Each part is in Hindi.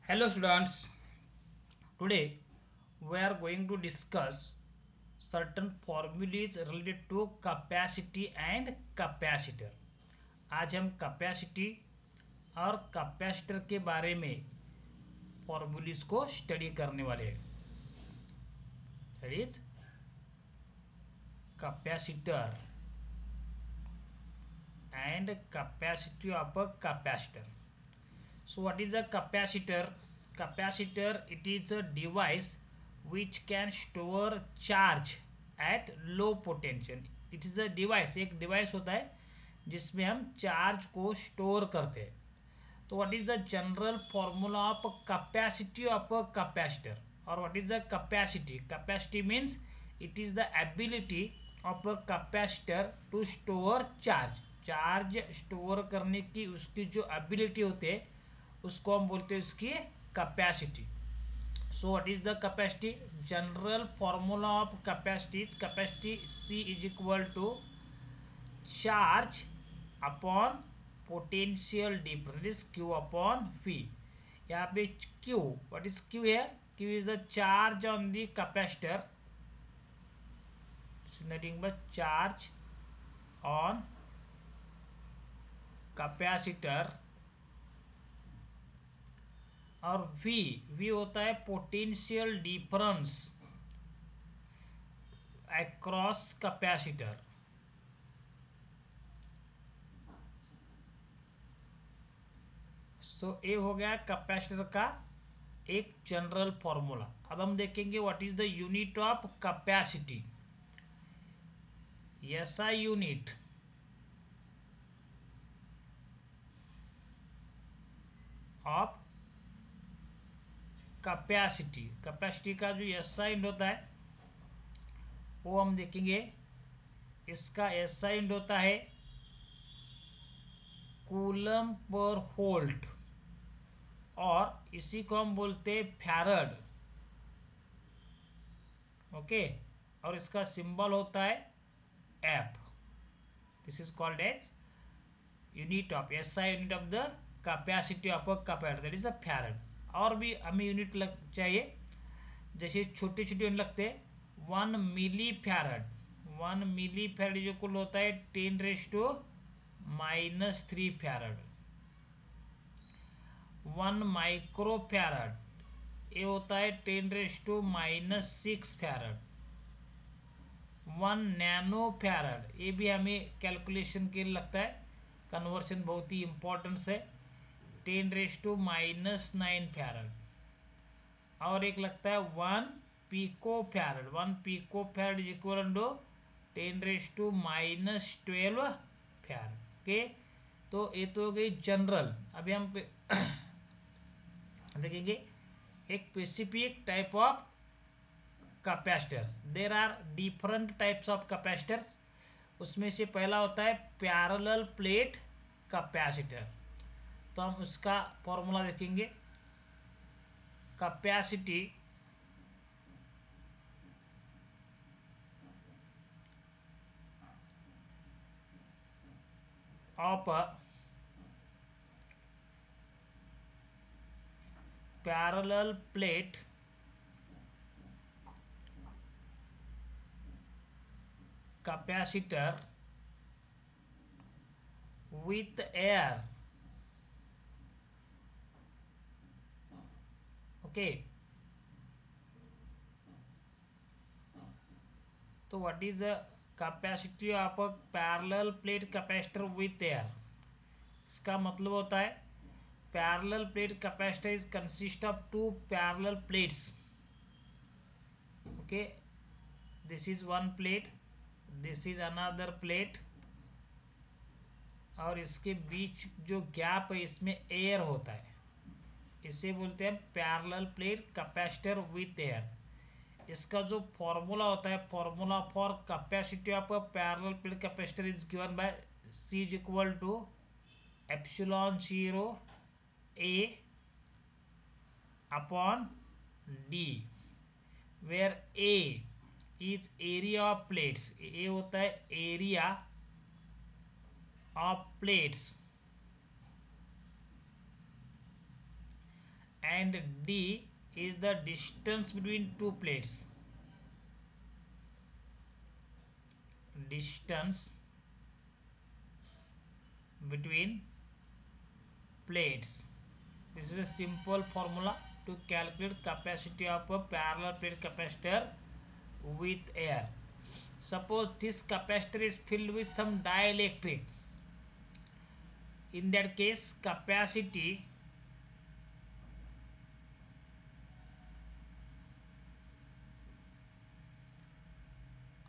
Hello students, today we are going to discuss certain formulas related to capacity and capacitor. आज हम कैपेसिटी और कैपेसिटर के बारे में फॉर्मूलीज को स्टडी करने वाले हैं. That is capacitor and capacity of a capacitor. So what is a capacitor? Capacitor, it is a device which can store charge at low potential. It is a device, एक डिवाइस होता है जिसमें हम चार्ज को स्टोर करते हैं. तो what is the general formula of capacity of a capacitor और what is the capacity? Capacity means it is the ability of a capacitor to store charge. Charge store करने की उसकी जो एबिलिटी होती है उसको हम बोलते हैं उसकी capacity. So what is the capacity? General formula of capacity, capacity C is equal to charge upon potential difference Q upon V. यहाँ पे Q, व्हाट इज Q है? Q is the charge on the capacitor, nothing but charge on capacitor. और V होता है potential difference across capacitor. So ये हो गया कैपेसिटर का एक जनरल फॉर्मूला. अब हम देखेंगे what is the unit of capacity. SI unit of capacity. Capacity का जो SI यूनिट होता है वो हम देखेंगे. इसका SI यूनिट होता है कूलम पर वोल्ट और इसी को हम बोलते हैं फैरड. ओके, और इसका सिंबल होता है F. This is called as unit of SI unit of the capacity of a capacitor, that is a farad. और भी हमें यूनिट लग चाहिए, जैसे छोटे छोटे यूनिट लगते हैं. 1 मिली फैरड, 1 मिली फैरड जो कुल होता है 10⁻³ फैरड. 1 माइक्रो फैरड ये होता है 10⁻⁻6 फैरड. 1 नैनो फैरड ये भी हमें कैलकुलेशन के लिए लगता है, कन्वर्शन बहुत ही इंपॉर्टेंस है, 10⁻⁹ फैरड. और एक लगता है 1 pico farad. 1 pico farad is equal to 10⁻12 farad. Okay, तो ये तो हो गई जनरल. अभी हम देखेंगे एक specific type of capacitors. There are different types of capacitors. उसमें से पहला होता है पैरेलल प्लेट कैपेसिटर. तो हम उसका फॉर्मूला देखेंगे. Capacity of a parallel plate capacitor with air. Okay, तो what is the capacity of a parallel plate capacitor with air? इसका मतलब होता है parallel plate capacitor is consist of two parallel plates. Okay, this is one plate, this is another plate, और इसके बीच जो गैप है इसमें एयर होता है. इसे बोलते हैं parallel plate capacitor with air. इसका जो फॉर्मूला होता है, formula for capacity of a parallel plate capacitor is given by C is equal to ε0 A upon D, where A is area of plates. A होता है area of plates and D is the distance between two plates. Distance between plates. This is a simple formula to calculate capacity of a parallel plate capacitor with air. Suppose this capacitor is filled with some dielectric. In that case, capacity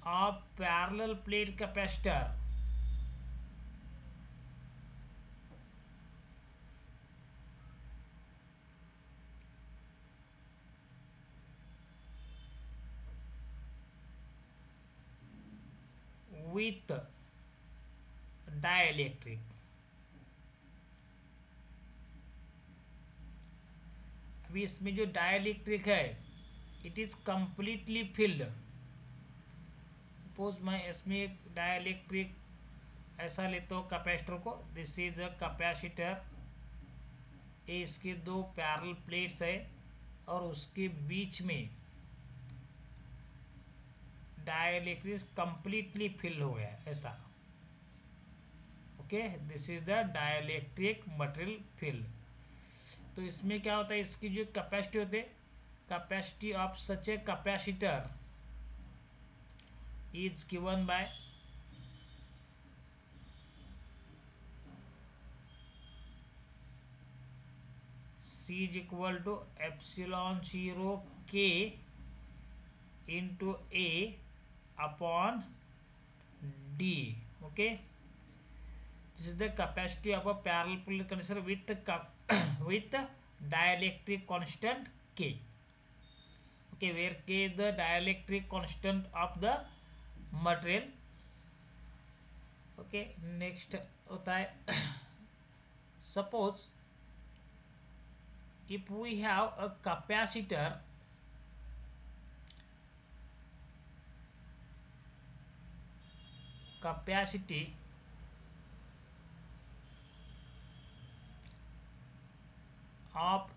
of parallel plate capacitor with dielectric. अभी इसमें जो डाइलेक्ट्रिक है it is completely filled. Suppose मैं इसमें एक डाइलेक्ट्रिक ऐसा लेता हूँ कैपेसिटर को. This is a capacitor. ये इसके दो पैरेलल प्लेट्स है और उसके बीच में डाइलेक्ट्रिक कंप्लीटली फिल हो गया ऐसा. Okay, this is the dielectric material field. तो इसमें क्या होता है, इसकी जो कैपेसिटी होती है, capacity of such a capacitor is given by C is equal to epsilon 0 K into A upon D. Okay, this is the capacity of a parallel plate condenser with dielectric constant K. Okay, where K is the dielectric constant of the material. Okay, next होता है suppose if we have a capacitor capacity of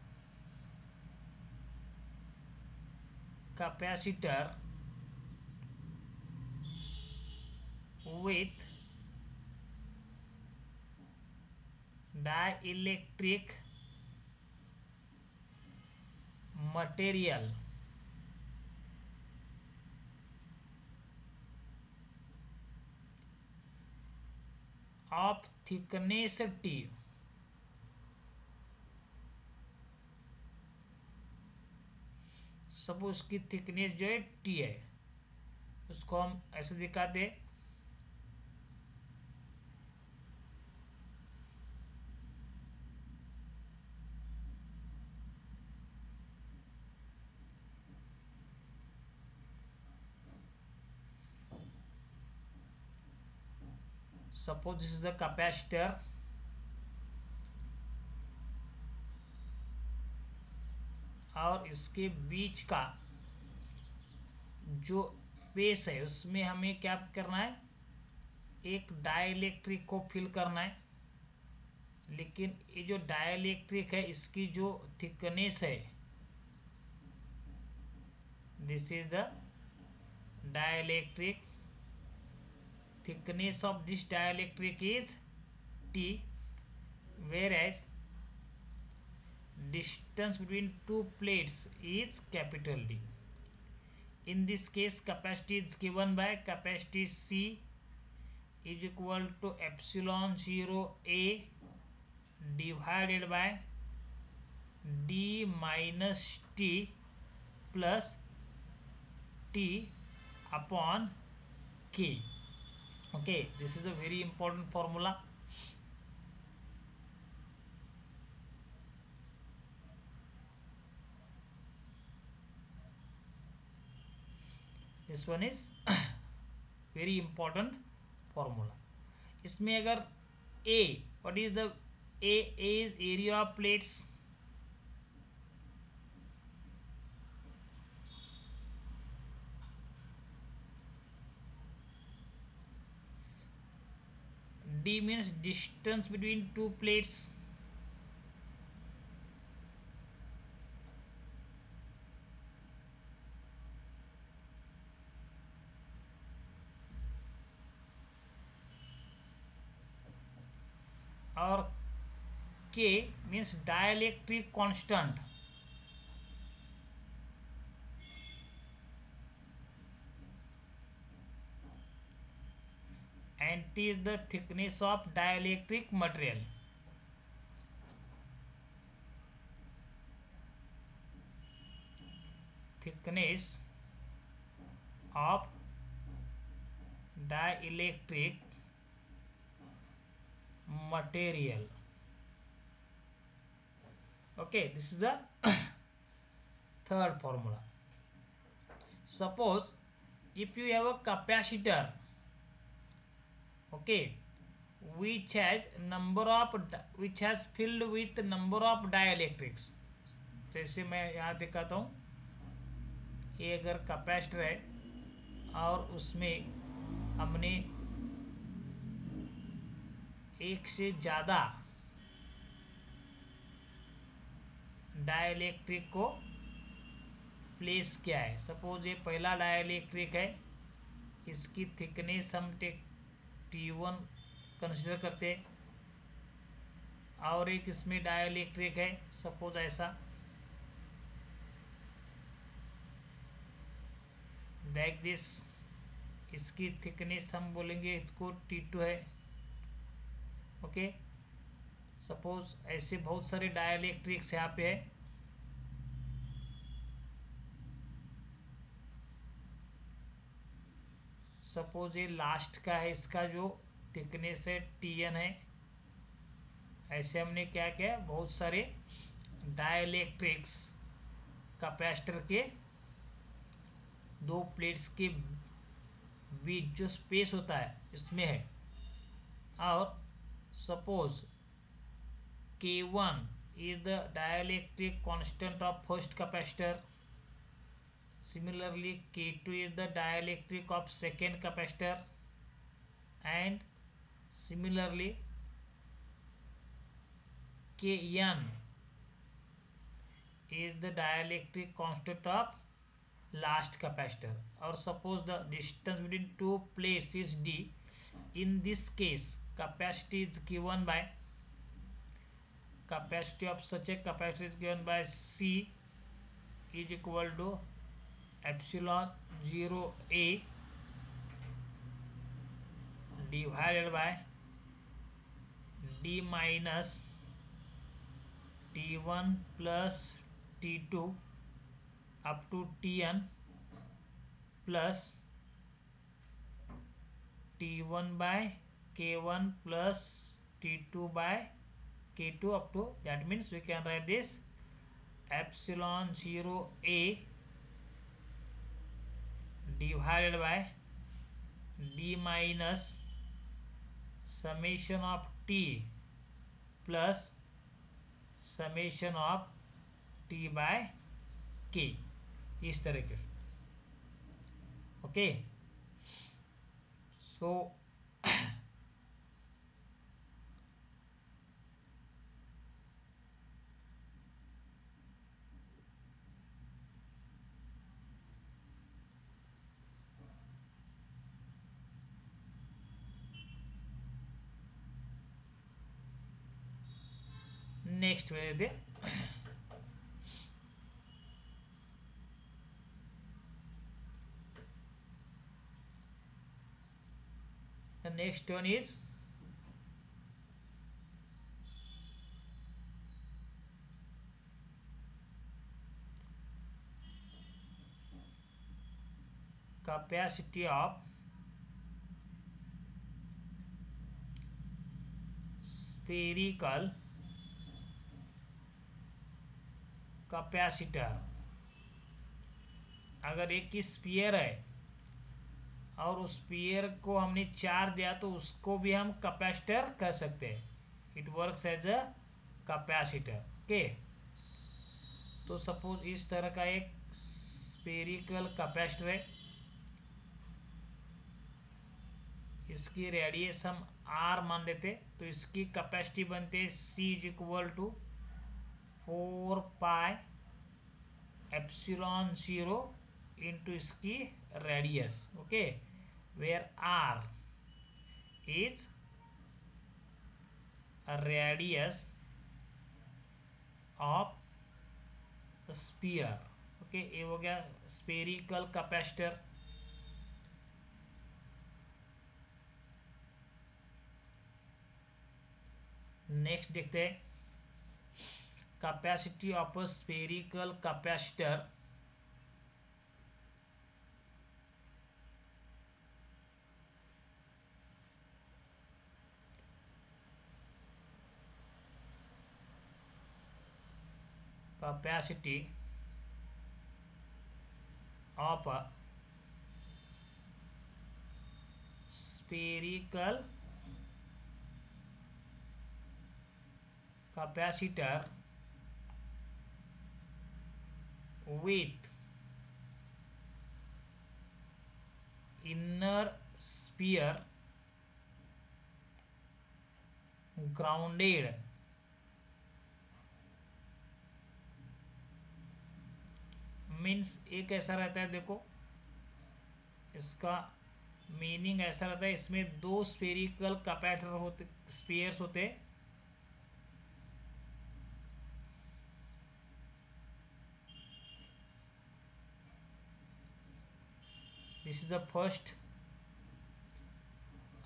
capacitor with dielectric material of thickness T. सब उसकी थिकनेस जो है T है, उसको हम ऐसे दिखाते हैं. Suppose this is a capacitor और इसके बीच का जो स्पेस है उसमें हमें क्या करना है, एक डाइलेक्ट्रिक को फिल करना है. लेकिन ये जो डाइलेक्ट्रिक है इसकी जो थिकनेस है, this is the dielectric thickness of this dielectric is T, whereas distance between two plates is capital D. In this case capacity is given by capacity C is equal to epsilon 0 A divided by D minus T plus T upon K. Okay, this is a very important formula. This one is very important formula. इसमें अगर A, what is the A is area of plates. D means distance between two plates. और के means dielectric constant, and T is the thickness of dielectric material. Thickness of dielectric material. Okay, this is the third formula. Suppose if you have a capacitor, okay, which has filled with number of dielectrics. जैसे मैं यहाँ दिखाता हूँ, ये अगर कैपेसिटर है और उसमें हमने एक से ज़्यादा डाइलेक्ट्रिक को प्लेस किया है। सपोज ये पहला डाइलेक्ट्रिक है, इसकी थिकनेस हम T1 कंसिडर करते हैं, और एक इसमें डाइलेक्ट्रिक है सपोज ऐसा, लाइक दिस, इसकी थिकनेस हम बोलेंगे इसको T2 है। ओके, सपोज ऐसे बहुत सारे डाइलेक्ट्रिक्स यहाँ पे है। सपोज ये लास्ट का है, इसका जो थिकनेस है Tn है। ऐसे हमने क्या किया, बहुत सारे डाइलेक्ट्रिक्स कैपेसिटर के दो प्लेट्स के बीच जो स्पेस होता है इसमें है, और suppose K1 is the dielectric constant of first capacitor. Similarly, K2 is the dielectric of second capacitor, and similarly Kn is the dielectric constant of last capacitor. Or suppose the distance between two plates is d. In this case, capacity is given by capacity of such a capacitor is given by C is equal to epsilon 0 A divided by d minus T1 plus T2 up to Tn plus T1 by K1 plus T2 by K2 up to, that means we can write this epsilon 0 A divided by d minus summation of T plus summation of T by K, इस तरीके से। Okay, so next they the next one is capacity of spherical capacitor. अगर एक स्फीयर है और उस स्फीयर को हमने चार्ज दिया तो उसको भी हम कैपेसिटर कह सकते हैं। It works as a capacitor. Okay, तो सपोज इस तरह का एक स्फेरिकल कैपेसिटर है, इसकी रेडियस हम R मान लेते, तो इसकी कैपेसिटी बनते है C is equal to 4 pi epsilon 0 into इसकी radius. Okay, where R is radius of sphere. Okay, ये हो गया स्फेरिकल कैपेसिटर। नेक्स्ट देखते हैं capacity of a spherical capacitor. Capacity of a spherical capacitor with inner sphere grounded means एक ऐसा रहता है, देखो इसका मीनिंग ऐसा रहता है, इसमें दो स्फेरिकल कैपेसिटर होते, स्फीयर्स होते। दिस इज द फर्स्ट,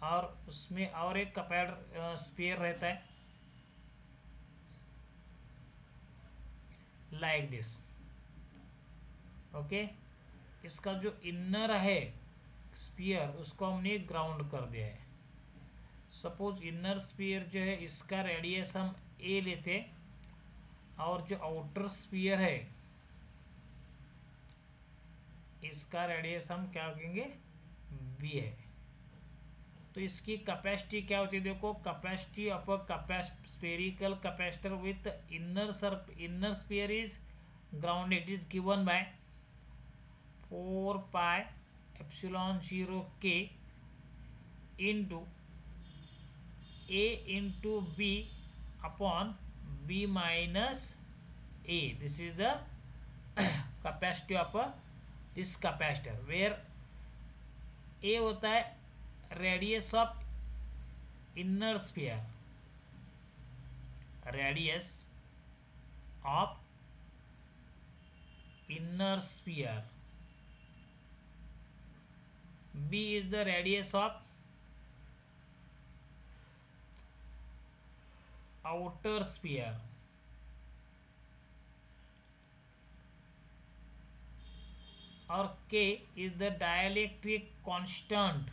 और उसमें और एक कैपेसिटर स्फीयर रहता है लाइक दिस। ओके, इसका जो इनर है स्फीयर उसको हमने ग्राउंड कर दिया है। सपोज इनर स्फीयर जो है इसका रेडियस हम ए लेते, और जो आउटर स्फीयर है इसका रेडियस हम क्या कहेंगे, बी है। तो इसकी कैपेसिटी क्या होती है, देखो capacity of a spherical capacitor with inner sphere is grounded is given by 4 pi epsilon 0 के into A into B upon B minus A. This is the capacity of this capacitor, where A होता है radius of inner sphere, radius of inner sphere, b is the radius of outer sphere, और k is the dielectric constant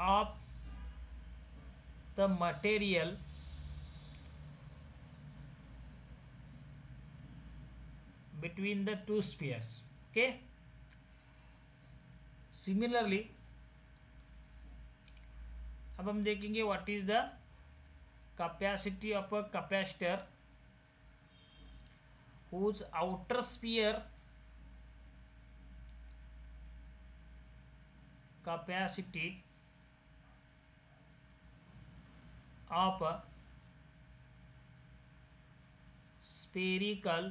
of the material between the two spheres. Okay, similarly अब हम देखेंगे what is the capacity of a capacitor whose outer sphere capacity of a spherical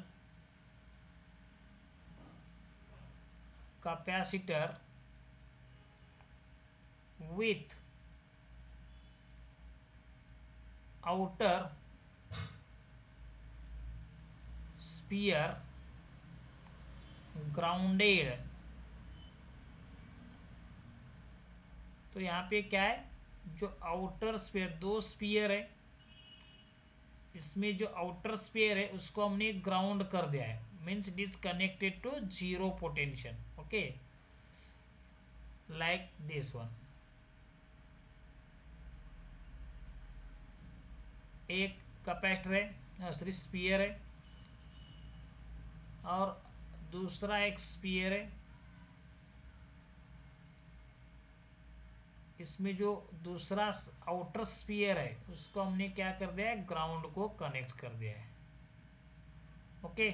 capacitor with outer sphere grounded। तो यहाँ पे क्या है, जो आउटर स्फीयर, दो स्फीयर है, इसमें जो आउटर स्फीयर है उसको हमने ग्राउंड कर दिया है, means it is connected to zero potential. Okay, like this one, एक कैपेसिटर है, सॉरी स्फीयर है, और दूसरा एक स्फीयर है। इसमें जो दूसरा आउटर स्फीयर है उसको हमने क्या कर दिया है, ग्राउंड को कनेक्ट कर दिया है। ओके,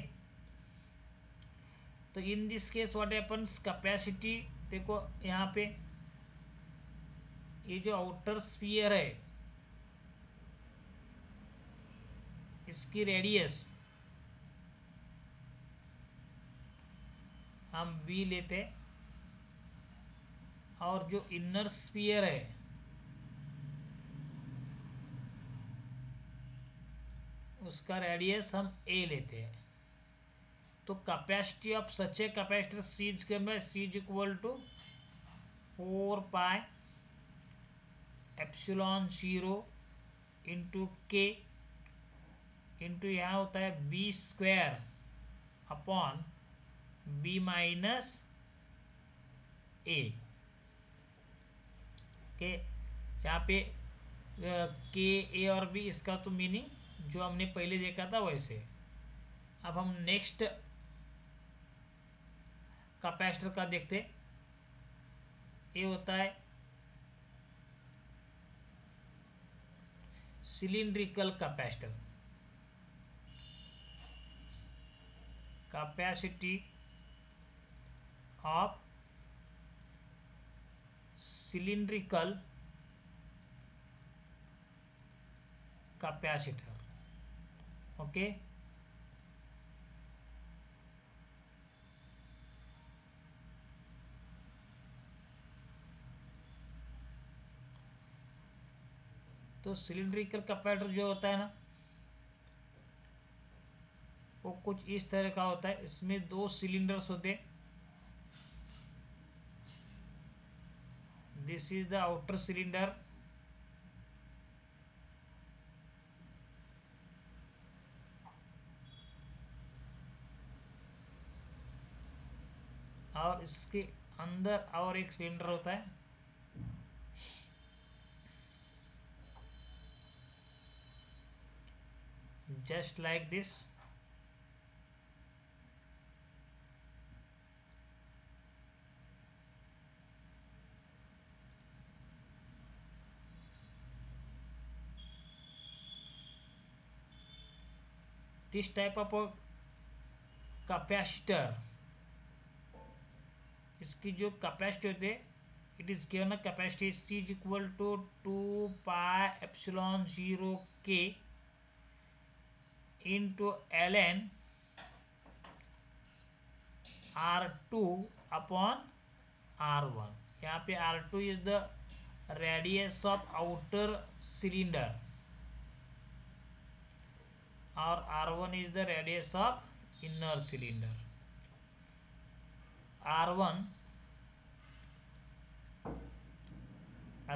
तो in this case what happens, capacity देखो यहाँ पे ये जो आउटर स्फीयर है इसकी रेडियस हम V लेते हैं और जो इनर स्फीयर है उसका रेडियस हम A लेते हैं। तो capacity of such a capacitor C is given by C is equal to 4 pi epsilon 0 into K into यहाँ होता है B square upon B minus A के। यहाँ पे के ए और बी इसका तो मीनिंग जो हमने पहले देखा था वैसे। अब हम नेक्स्ट कैपेसिटर का देखते। ये होता है cylindrical capacitor. Capacity of cylindrical capacitor. Okay, तो सिलिंड्रिकल कैपेसिटर जो होता है ना वो कुछ इस तरह का होता है। इसमें 2 सिलिंडर्स होते हैं। This is the outer cylinder और इसके अंदर और एक सिलेंडर होता है। Just like this. This type of capacitor, इसकी जो कैपेसिटी होती है it is given a capacity C is equal to 2 pi epsilon 0 K into ln R2 upon R1। यहाँ पे R2 is the radius of outer cylinder और R1 is the radius of inner cylinder. R1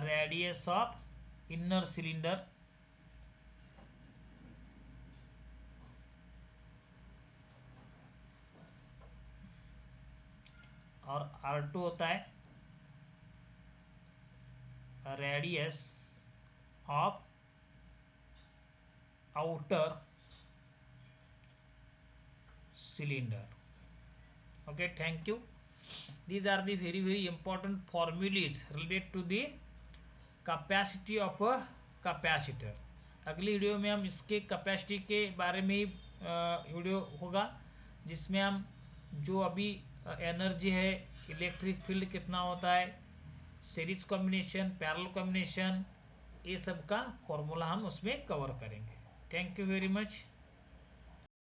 radius of inner cylinder और R2 होता है radius of outer cylinder. Okay, thank you. These are the very important formulas related to the capacity of a capacitor. अगली वीडियो में हम इसके कैपेसिटी के बारे में ही वीडियो होगा जिसमें हम जो अभी एनर्जी है, इलेक्ट्रिक फील्ड कितना होता है, सीरीज कॉम्बिनेशन, पैरेलल कॉम्बिनेशन, ये सब का फॉर्मूला हम उसमें कवर करेंगे। Thank you very much.